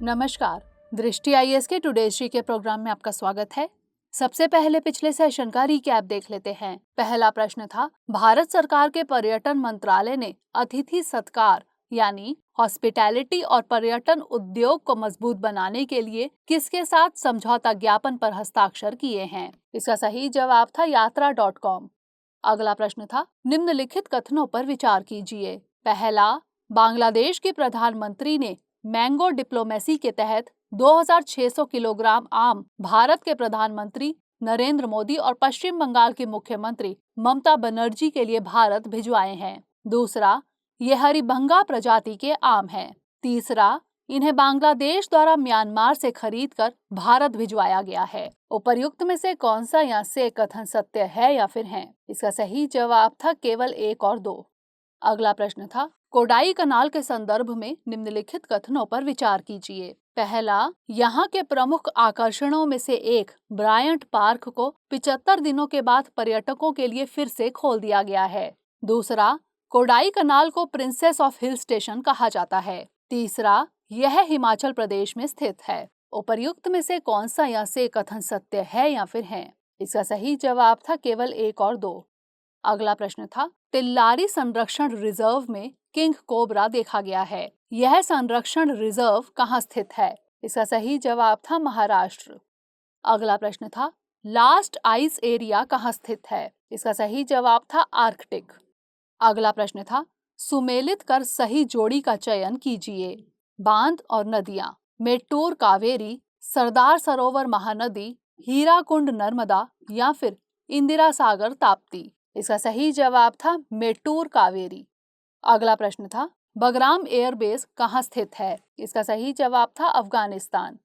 नमस्कार। दृष्टि आईएएस के टुडे हिस्ट्री के प्रोग्राम में आपका स्वागत है। सबसे पहले पिछले सेशन का रिकैप देख लेते हैं। पहला प्रश्न था, भारत सरकार के पर्यटन मंत्रालय ने अतिथि सत्कार यानी हॉस्पिटैलिटी और पर्यटन उद्योग को मजबूत बनाने के लिए किसके साथ समझौता ज्ञापन पर हस्ताक्षर किए हैं? इसका सही जवाब था यात्रा.com। अगला प्रश्न था, निम्नलिखित कथनों पर विचार कीजिए। पहला, बांग्लादेश के प्रधानमंत्री ने मैंगो डिप्लोमेसी के तहत 2600 किलोग्राम आम भारत के प्रधानमंत्री नरेंद्र मोदी और पश्चिम बंगाल की मुख्यमंत्री ममता बनर्जी के लिए भारत भिजवाए हैं। दूसरा, ये हरिभंगा प्रजाति के आम हैं। तीसरा, इन्हें बांग्लादेश द्वारा म्यांमार से खरीदकर भारत भिजवाया गया है। उपर्युक्त में से कौन सा या से कथन सत्य है या फिर है? इसका सही जवाब था केवल 1 और 2। अगला प्रश्न था, कोडाई कनाल के संदर्भ में निम्नलिखित कथनों पर विचार कीजिए। पहला, यहाँ के प्रमुख आकर्षणों में से एक ब्रायंट पार्क को 75 दिनों के बाद पर्यटकों के लिए फिर से खोल दिया गया है। दूसरा, कोडाई कनाल को प्रिंसेस ऑफ हिल स्टेशन कहा जाता है। तीसरा, यह हिमाचल प्रदेश में स्थित है। उपर्युक्त में से कौन सा या से कथन सत्य है या फिर है? इसका सही जवाब था केवल 1 और 2। अगला प्रश्न था, तिल्लारी संरक्षण रिजर्व में किंग कोबरा देखा गया है। यह संरक्षण रिजर्व कहाँ स्थित है? इसका सही जवाब था महाराष्ट्र। अगला प्रश्न था, लास्ट आइस एरिया कहाँ स्थित है? इसका सही जवाब था आर्कटिक। अगला प्रश्न था, सुमेलित कर सही जोड़ी का चयन कीजिए। बांध और नदियां, मेट्टूर कावेरी, सरदार सरोवर महानदी, हीराकुंड नर्मदा या फिर इंदिरा सागर ताप्ती। इसका सही जवाब था मेट्टूर कावेरी। अगला प्रश्न था, बगराम एयरबेस कहाँ स्थित है? इसका सही जवाब था अफगानिस्तान।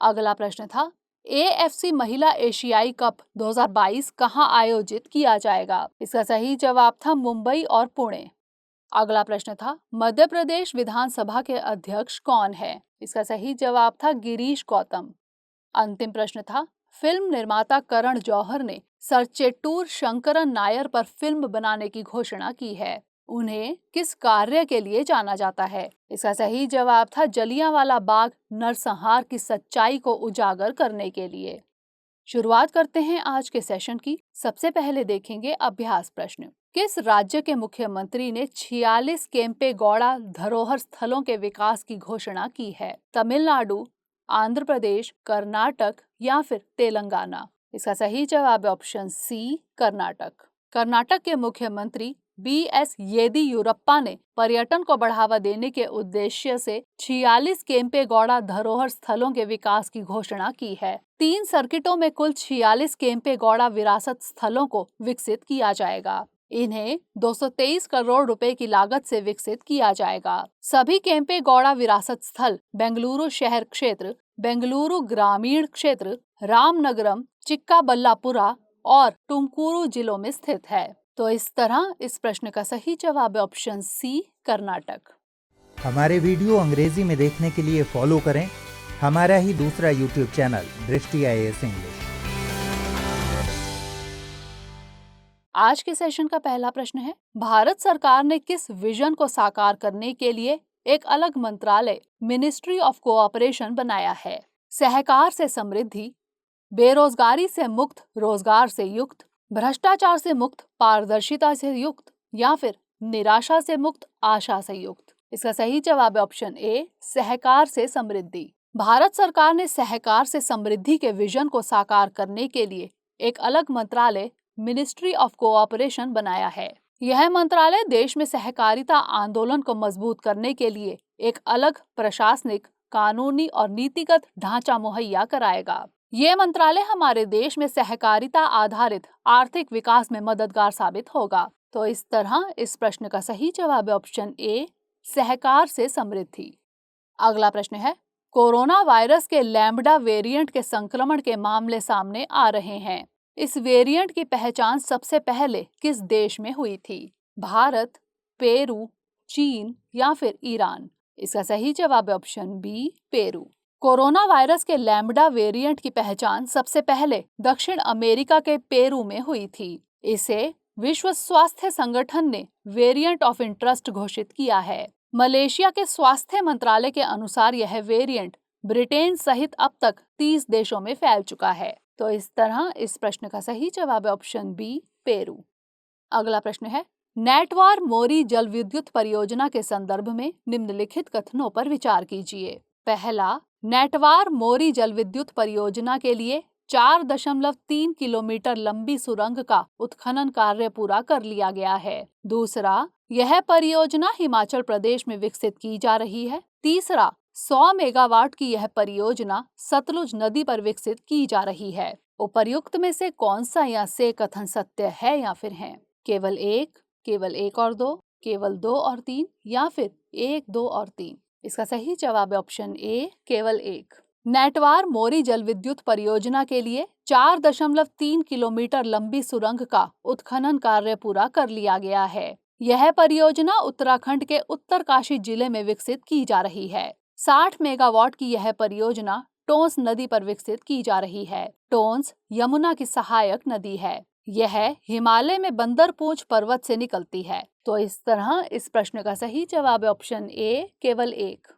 अगला प्रश्न था, एएफसी महिला एशियाई कप 2022 कहाँ आयोजित किया जाएगा? इसका सही जवाब था मुंबई और पुणे। अगला प्रश्न था, मध्य प्रदेश विधानसभा के अध्यक्ष कौन है? इसका सही जवाब था गिरीश गौतम। अंतिम प्रश्न था, फिल्म निर्माता करण जौहर ने सर चेट्टूर शंकरन नायर पर फिल्म बनाने की घोषणा की है। उन्हें किस कार्य के लिए जाना जाता है? इसका सही जवाब था जलियांवाला बाग नरसंहार की सच्चाई को उजागर करने के लिए। शुरुआत करते हैं आज के सेशन की। सबसे पहले देखेंगे अभ्यास प्रश्न। किस राज्य के मुख्यमंत्री ने 46 केम्पेगौड़ा धरोहर स्थलों के विकास की घोषणा की है? तमिलनाडु, आंध्र प्रदेश, कर्नाटक या फिर तेलंगाना? इसका सही जवाब है ऑप्शन सी, कर्नाटक। कर्नाटक के मुख्यमंत्री बीएस येदियुरप्पा ने पर्यटन को बढ़ावा देने के उद्देश्य से 46 केम्पेगौड़ा धरोहर स्थलों के विकास की घोषणा की है। 3 सर्किटों में कुल 46 केम्पेगौड़ा विरासत स्थलों को विकसित किया जाएगा। इन्हें 223 करोड़ रुपए की लागत से विकसित किया जाएगा। सभी केम्पेगौड़ा विरासत स्थल बेंगलुरु शहर क्षेत्र, बेंगलुरु ग्रामीण क्षेत्र, रामनगरम, चिक्काबल्लापुरा और तुमकुरू जिलों में स्थित है। तो इस तरह इस प्रश्न का सही जवाब है ऑप्शन सी, कर्नाटक। हमारे वीडियो अंग्रेजी में देखने के लिए फॉलो करें हमारा ही दूसरा यूट्यूब चैनल दृष्टि आईएएस इंग्लिश। आज के सेशन का पहला प्रश्न है, भारत सरकार ने किस विजन को साकार करने के लिए एक अलग मंत्रालय मिनिस्ट्री ऑफ कोऑपरेशन बनाया है? सहकार से समृद्धि, बेरोजगारी से मुक्त रोजगार से युक्त, भ्रष्टाचार से मुक्त पारदर्शिता से युक्त या फिर निराशा से मुक्त आशा से युक्त? इसका सही जवाब है ऑप्शन ए, सहकार से समृद्धि। भारत सरकार ने सहकार से समृद्धि के विजन को साकार करने के लिए एक अलग मंत्रालय मिनिस्ट्री ऑफ कोऑपरेशन बनाया है। यह मंत्रालय देश में सहकारिता आंदोलन को मजबूत करने के लिए एक अलग प्रशासनिक, कानूनी और नीतिगत ढांचा मुहैया कराएगा। ये मंत्रालय हमारे देश में सहकारिता आधारित आर्थिक विकास में मददगार साबित होगा। तो इस तरह इस प्रश्न का सही जवाब है ऑप्शन ए, सहकार से समृद्धि। अगला प्रश्न है, कोरोना वायरस के लैम्बडा वेरिएंट के संक्रमण के मामले सामने आ रहे हैं। इस वेरिएंट की पहचान सबसे पहले किस देश में हुई थी? भारत, पेरू, चीन या फिर ईरान? इसका सही जवाब है option B, Peru. Corona virus के लैम्बडा वेरिएंट की पहचान सबसे पहले दक्षिण अमेरिका के पेरू में हुई थी। इसे विश्व स्वास्थ्य संगठन ने वेरिएंट ऑफ इंटरेस्ट घोषित किया है। मलेशिया के स्वास्थ्य मंत्रालय के अनुसार यह वेरिएंट ब्रिटेन सहित अब तक 30 देशों में फैल चुका है? तो इस तरह इस प्रश्न का सही जवाब है ऑप्शन बी, पेरू। अगला प्रश्न है, नेटवार मोरी जल विद्युत परियोजना के संदर्भ में निम्नलिखित कथनों पर विचार कीजिए। पहला, नेटवार मोरी जल विद्युत परियोजना के लिए 4.3 किलोमीटर लंबी सुरंग का उत्खनन कार्य पूरा कर लिया गया है। दूसरा, यह परियोजना हिमाचल प्रदेश में विकसित की जा रही है। तीसरा, 100 मेगावाट की यह परियोजना सतलुज नदी पर विकसित की जा रही है। उपर्युक्त में से कौन सा या से कथन सत्य है या फिर है? केवल एक और दो, केवल 2 और 3 या फिर 1, 2 और 3? इसका सही जवाब है ऑप्शन ए, केवल 1। नेटवार मोरी जल विद्युत परियोजना के लिए 4.3 किलोमीटर लंबी सुरंग का उत्खनन कार्य पूरा कर लिया गया है। यह परियोजना उत्तराखंड के उत्तरकाशी जिले में विकसित की जा रही है। 60 मेगावाट की यह परियोजना टोंस नदी पर विकसित की जा रही है। टोंस यमुना की सहायक नदी है। यह हिमालय में बंदरपूंछ पर्वत से निकलती है। तो इस तरह इस प्रश्न का सही जवाब है ऑप्शन ए, केवल 1।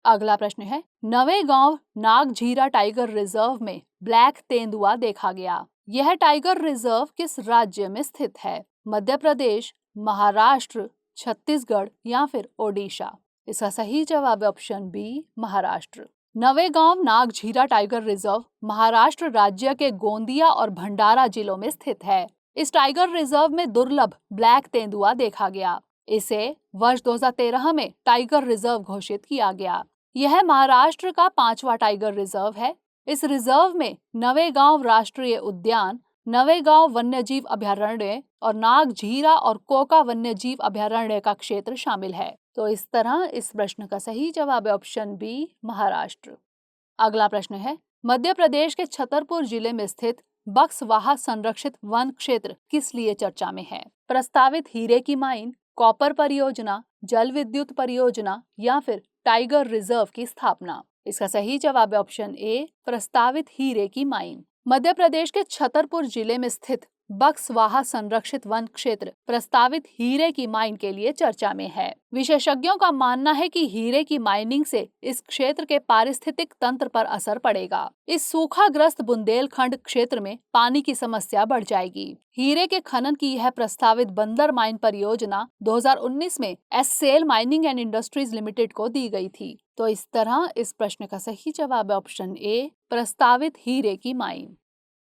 अगला प्रश्न है, नवेगांव नागझीरा टाइगर रिजर्व में ब्लैक तेंदुआ देखा गया। यह टाइगर रिजर्व किस राज्य में स्थित है? मध्य प्रदेश, महाराष्ट्र, छत्तीसगढ़ या फिर ओडिशा? इसका सही जवाब है option B, Maharashtra. Navegaon Nagzira tiger reserve Maharashtra राज्य के गोंदिया और भंडारा जिलों में स्थित है। इस टाइगर रिजर्व में दुर्लभ ब्लैक तेंदुआ देखा गया। इसे वर्ष 2013 में टाइगर रिजर्व घोषित किया गया। यह महाराष्ट्र का 5वां टाइगर रिजर्व है। इस रिजर्व में नवेगांव राष्ट्रीय उद्यान, नवेगांव वन्यजीव अभयारण्य और नागझीरा और कोका वन्यजीव अभयारण्य का क्षेत्र शामिल है। तो इस तरह इस प्रश्न का सही जवाब है ऑप्शन बी, महाराष्ट्र। अगला प्रश्न है, मध्य प्रदेश के छतरपुर जिले में स्थित बक्सवाहा संरक्षित वन क्षेत्र किस लिए चर्चा में है? प्रस्तावित हीरे की माइन, कॉपर परियोजना, जल विद्युत परियोजना या फिर टाइगर रिजर्व की स्थापना? इसका सही जवाब है ऑप्शन ए, प्रस्तावित हीरे की माइन। मध्य प्रदेश के छतरपुर जिले में स्थित बक्सवाहा संरक्षित वन क्षेत्र प्रस्तावित हीरे की माइन के लिए चर्चा में है। विशेषज्ञों का मानना है कि हीरे की माइनिंग से इस क्षेत्र के पारिस्थितिक तंत्र पर असर पड़ेगा। इस सूखाग्रस्त बुंदेलखंड क्षेत्र में पानी की समस्या बढ़ जाएगी। हीरे के खनन की यह प्रस्तावित बंदर माइन परियोजना 2019 में एससेल माइनिंग एंड इंडस्ट्रीज लिमिटेड को दी गई थी। तो इस तरह इस प्रश्न का सही जवाब है ऑप्शन ए, प्रस्तावित हीरे की माइन।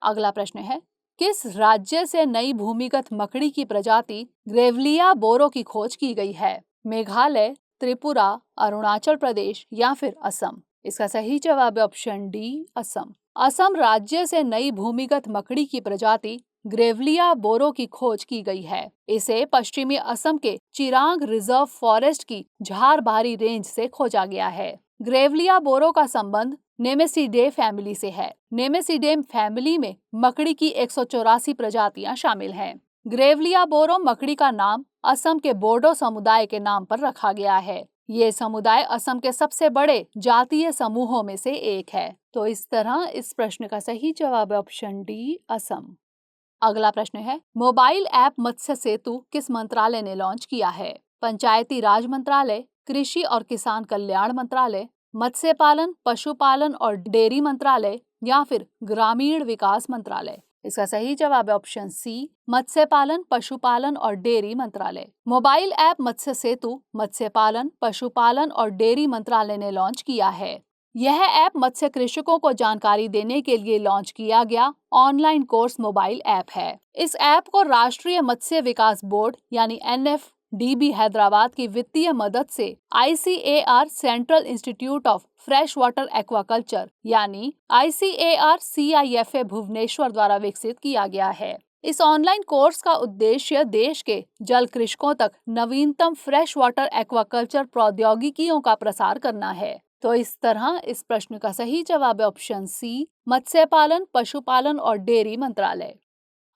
अगला प्रश्न है, किस राज्य से नई भूमिगत मकड़ी की प्रजाति ग्रेवलिया बोरो की खोज की गई है? मेघालय, त्रिपुरा, अरुणाचल प्रदेश या फिर असम? इसका सही जवाब है ऑप्शन डी, असम। असम राज्य से नई भूमिगत मकड़ी की प्रजाति ग्रेवलिया बोरो की खोज की गई है। इसे पश्चिमी असम के चिरांग रिजर्व फॉरेस्ट की झारबारी रेंज से खोजा गया है। ग्रेवलिया बोरो का संबंध नेमेसिडे फैमिली से है। नेमेसिडे फैमिली में मकड़ी की 184 प्रजातियां शामिल हैं। ग्रेवलिया बोरो मकड़ी का नाम असम के बोडो समुदाय के नाम पर रखा गया है। ये समुदाय असम के सबसे बड़े जातीय समूहों में से एक है। तो इस तरह इस प्रश्न का सही जवाब है ऑप्शन डी, असम। अगला प्रश्न है, मोबाइल ऐप मत्स्य सेतु किस मंत्रालय ने लॉन्च किया है? पंचायती राज मंत्रालय, कृषि और किसान कल्याण मंत्रालय, मत्स्य पालन, पशुपालन और डेयरी मंत्रालय या फिर ग्रामीण विकास मंत्रालय? इसका सही जवाब है ऑप्शन सी, मत्स्य पालन, पशुपालन और डेयरी मंत्रालय। मोबाइल ऐप मत्स्य सेतु मत्स्य पालन, पशुपालन और डेयरी मंत्रालय ने लॉन्च किया है। यह ऐप मत्स्य कृषकों को जानकारी देने के लिए लॉन्च किया गया ऑनलाइन कोर्स मोबाइल ऐप है। इस ऐप को राष्ट्रीय मत्स्य विकास बोर्ड यानी NFDB हैदराबाद की वित्तीय मदद से ICAR central institute of fresh water aquaculture यानी ICAR CIFA भुवनेश्वर द्वारा विकसित किया गया है। इस ऑनलाइन कोर्स का उद्देश्य देश के जल कृषकों तक नवीनतम फ्रेश वाटर एक्वाकल्चर प्रौद्योगिकियों का प्रसार करना है। तो इस तरह इस प्रश्न का सही जवाब है ऑप्शन सी, मत्स्य पालन, पशुपालन और डेयरी मंत्रालय।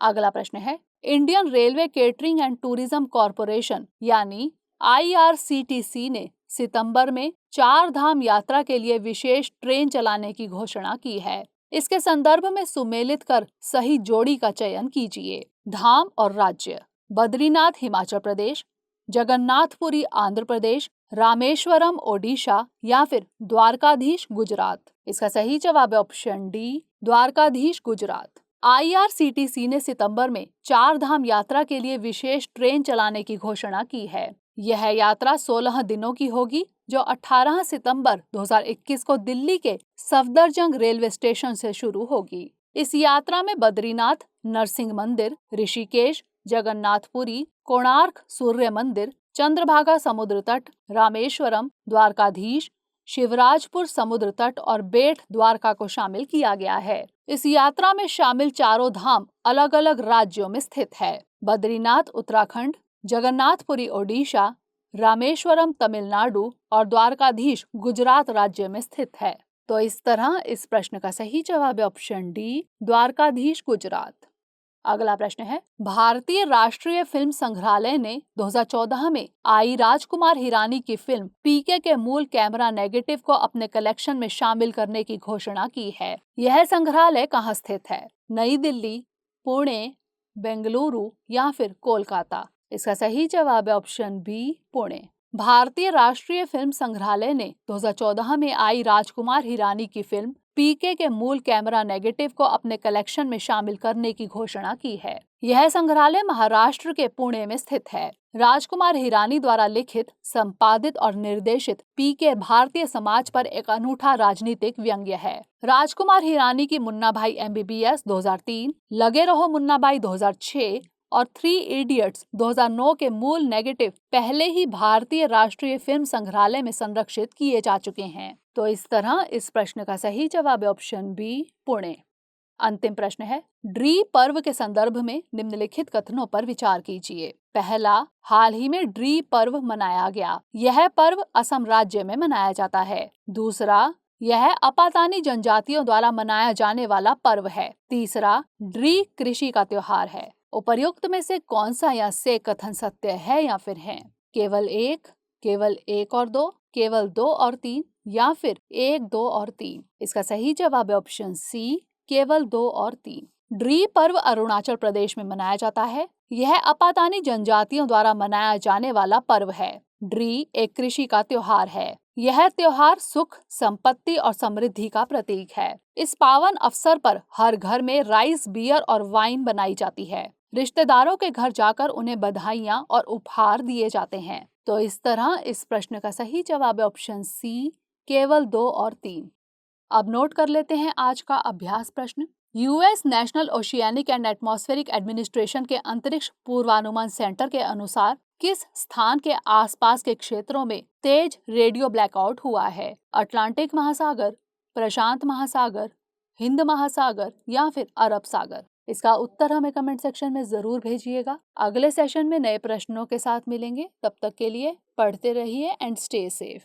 अगला प्रश्न है, Indian railway catering and tourism corporation यानी IRCTC ने सितंबर में 4 धाम यात्रा के लिए विशेष ट्रेन चलाने की घोषणा की है। इसके संदर्भ में सुमेलित कर सही जोड़ी का चयन कीजिए। धाम और राज्य: बद्रीनाथ हिमाचल प्रदेश, जगन्नाथपुरी आंध्र प्रदेश, रामेश्वरम ओडिशा या फिर द्वारकाधीश गुजरात? इसका सही जवाब है option D, Dwarkadhish Gujarat. IRCTC ने सितंबर में 4 धाम यात्रा के लिए विशेष ट्रेन चलाने की घोषणा की है। यह यात्रा 16 दिनों की होगी, जो 18 सितंबर 2021 को दिल्ली के सफदरजंग रेलवे स्टेशन से शुरू होगी। इस यात्रा में बद्रीनाथ, नरसिंह मंदिर, ऋषिकेश, जगन्नाथपुरी, कोणार्क सूर्य मंदिर, चंद्रभागा समुद्र तट, रामेश्वरम, द्वारकाधीश, शिवराजपुर समुद्र तट और बेट द्वारका को शामिल किया गया है। इस यात्रा में शामिल चारों धाम अलग अलग राज्यों में स्थित है। बद्रीनाथ उत्तराखंड, जगन्नाथपुरी ओडिशा, रामेश्वरम तमिलनाडु और द्वारकाधीश गुजरात राज्य में स्थित है। तो इस तरह इस प्रश्न का सही जवाब है ऑप्शन डी, द्वारकाधीश गुजरात। अगला प्रश्न है, भारतीय राष्ट्रीय फिल्म संग्रहालय ने 2014 में आई राजकुमार हिरानी की फिल्म पीके के मूल कैमरा नेगेटिव को अपने कलेक्शन में शामिल करने की घोषणा की है। यह संग्रहालय कहाँ स्थित है? नई दिल्ली, पुणे, बेंगलुरु या फिर कोलकाता? इसका सही जवाब है ऑप्शन बी, पुणे। भारतीय राष्ट्रीय फिल्म संग्रहालय ने 2014 में आई राजकुमार हिरानी की फिल्म पीके के मूल कैमरा नेगेटिव को अपने कलेक्शन में शामिल करने की घोषणा की है। यह संग्रहालय महाराष्ट्र के पुणे में स्थित है। राजकुमार हिरानी द्वारा लिखित, संपादित और निर्देशित पीके भारतीय समाज पर एक अनूठा राजनीतिक व्यंग्य है। राजकुमार हिरानी की मुन्ना भाई MBBS 2003, लगे रहो मुन्ना भाई 2006 और 3 इडियट्स 2009 के मूल नेगेटिव पहले ही भारतीय राष्ट्रीय फिल्म संग्रहालय में संरक्षित किए जा चुके हैं। तो इस तरह इस प्रश्न का सही जवाब है ऑप्शन बी, पुणे। अंतिम प्रश्न है, ड्री पर्व के संदर्भ में निम्नलिखित कथनों पर विचार कीजिए। पहला, हाल ही में ड्री पर्व मनाया गया। यह पर्व असम राज्य में मनाया जाता है। दूसरा, यह अपातानी जनजातियों द्वारा मनाया जाने वाला पर्व है। तीसरा, ड्री कृषि का त्योहार है। उपर्युक्त में से कौन सा या से कथन सत्य है या फिर है? केवल एक और दो, केवल 2 और 3 या फिर 1, 2 और 3? इसका सही जवाब है ऑप्शन सी, केवल 2 और 3। ड्री पर्व अरुणाचल प्रदेश में मनाया जाता है। यह अपातानी जनजातियों द्वारा मनाया जाने वाला पर्व है। ड्री एक कृषि का त्योहार है। यह त्योहार सुख, संपत्ति और समृद्धि का प्रतीक है। इस पावन अवसर पर हर घर में राइस, बियर और वाइन बनाई जाती है। रिश्तेदारों के घर जाकर उन्हें बधाइयाँ और उपहार दिए जाते हैं। तो इस तरह इस प्रश्न का सही जवाब है ऑप्शन सी, केवल 2 और 3। अब नोट कर लेते हैं आज का अभ्यास प्रश्न। US national oceanic and atmospheric administration के अंतरिक्ष पूर्वानुमान सेंटर के अनुसार किस स्थान के आसपास के क्षेत्रों में तेज रेडियो ब्लैकआउट हुआ है? अटलांटिक महासागर, प्रशांत महासागर, हिंद महासागर या फिर अरब सागर? इसका उत्तर हमें कमेंट सेक्शन में जरूर भेजिएगा। अगले सेशन में नए प्रश्नों के साथ मिलेंगे। तब तक के लिए पढ़ते रहिए एंड स्टे सेफ।